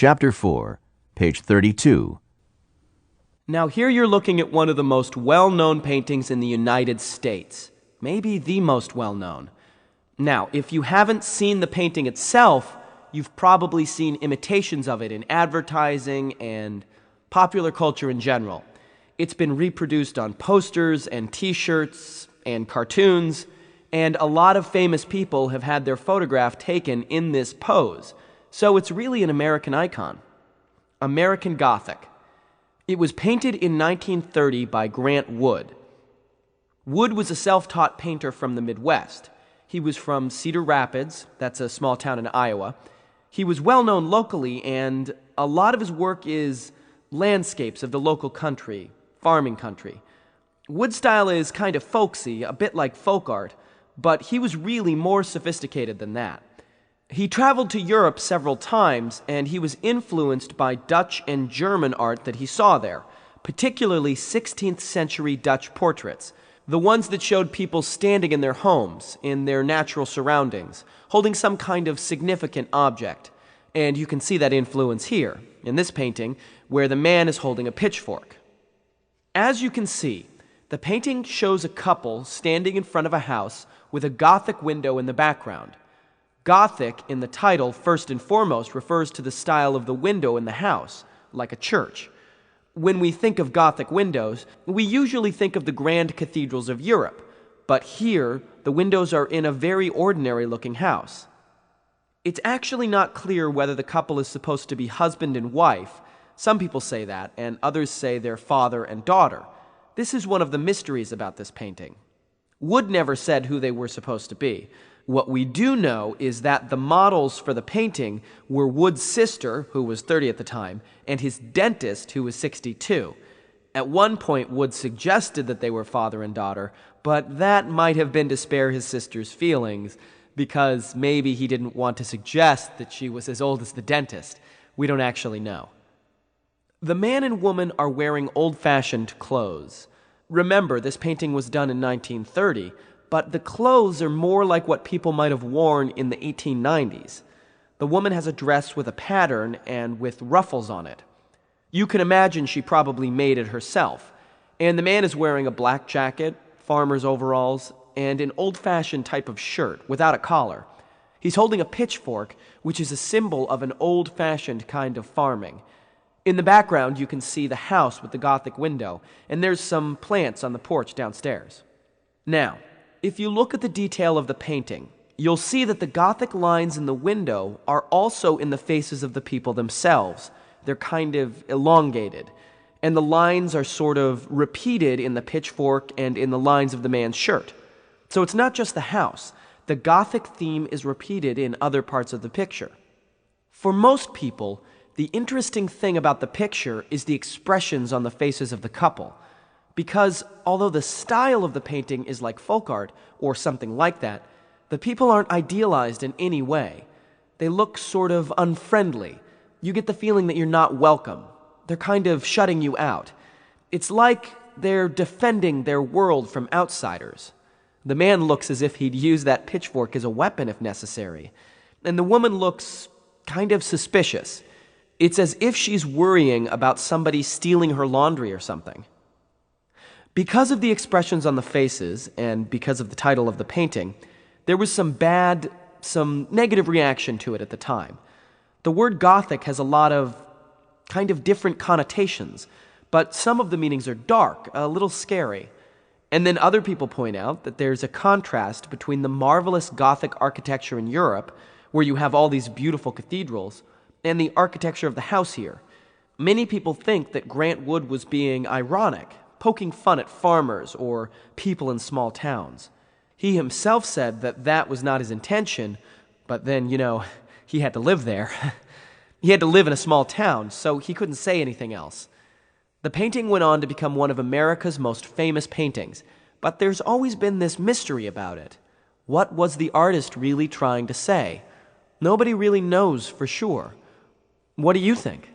Chapter 4, page 32. Now here you're looking at one of the most well-known paintings in the United States, maybe the most well-known. Now, if you haven't seen the painting itself, you've probably seen imitations of it in advertising and popular culture in general. It's been reproduced on posters and t-shirts and cartoons, and a lot of famous people have had their photograph taken in this pose. So it's really an American icon. American Gothic. It was painted in 1930 by Grant Wood. Wood was a self-taught painter from the Midwest. He was from Cedar Rapids, that's a small town in Iowa. He was well known locally, and a lot of his work is landscapes of the local country, farming country. Wood's style is kind of folksy, a bit like folk art, but he was really more sophisticated than that. He traveled to Europe several times, and he was influenced by Dutch and German art that he saw there, particularly 16th century Dutch portraits, the ones that showed people standing in their homes, in their natural surroundings, holding some kind of significant object. And you can see that influence here, in this painting, where the man is holding a pitchfork. As you can see, the painting shows a couple standing in front of a house with a Gothic window in the background. Gothic, in the title, first and foremost, refers to the style of the window in the house, like a church. When we think of Gothic windows, we usually think of the grand cathedrals of Europe, but here, the windows are in a very ordinary-looking house. It's actually not clear whether the couple is supposed to be husband and wife. Some people say that, and others say they're father and daughter. This is one of the mysteries about this painting. Wood never said who they were supposed to be. What we do know is that the models for the painting were Wood's sister, who was 30 at the time, and his dentist, who was 62. At one point, Wood suggested that they were father and daughter, but that might have been to spare his sister's feelings, because maybe he didn't want to suggest that she was as old as the dentist. We don't actually know. The man and woman are wearing old-fashioned clothes. Remember, this painting was done in 1930, but the clothes are more like what people might have worn in the 1890s. The woman has a dress with a pattern and with ruffles on it. You can imagine she probably made it herself. And the man is wearing a black jacket, farmer's overalls, and an old-fashioned type of shirt without a collar. He's holding a pitchfork, which is a symbol of an old-fashioned kind of farming. In the background, you can see the house with the Gothic window, and there's some plants on the porch downstairs. Now, if you look at the detail of the painting, you'll see that the Gothic lines in the window are also in the faces of the people themselves. They're kind of elongated, and the lines are sort of repeated in the pitchfork and in the lines of the man's shirt. So it's not just the house. The Gothic theme is repeated in other parts of the picture. For most people, the interesting thing about the picture is the expressions on the faces of the couple. Because although the style of the painting is like folk art, or something like that, the people aren't idealized in any way. They look sort of unfriendly. You get the feeling that you're not welcome. They're kind of shutting you out. It's like they're defending their world from outsiders. The man looks as if he'd use that pitchfork as a weapon if necessary. And the woman looks kind of suspicious. It's as if she's worrying about somebody stealing her laundry or something. Because of the expressions on the faces, and because of the title of the painting, there was some negative reaction to it at the time. The word Gothic has a lot of kind of different connotations, but some of the meanings are dark, a little scary. And then other people point out that there's a contrast between the marvelous Gothic architecture in Europe, where you have all these beautiful cathedrals, and the architecture of the house here. Many people think that Grant Wood was being ironic, poking fun at farmers or people in small towns. He himself said that that was not his intention, but then, he had to live there. He had to live in a small town, so he couldn't say anything else. The painting went on to become one of America's most famous paintings, but there's always been this mystery about it. What was the artist really trying to say? Nobody really knows for sure. What do you think?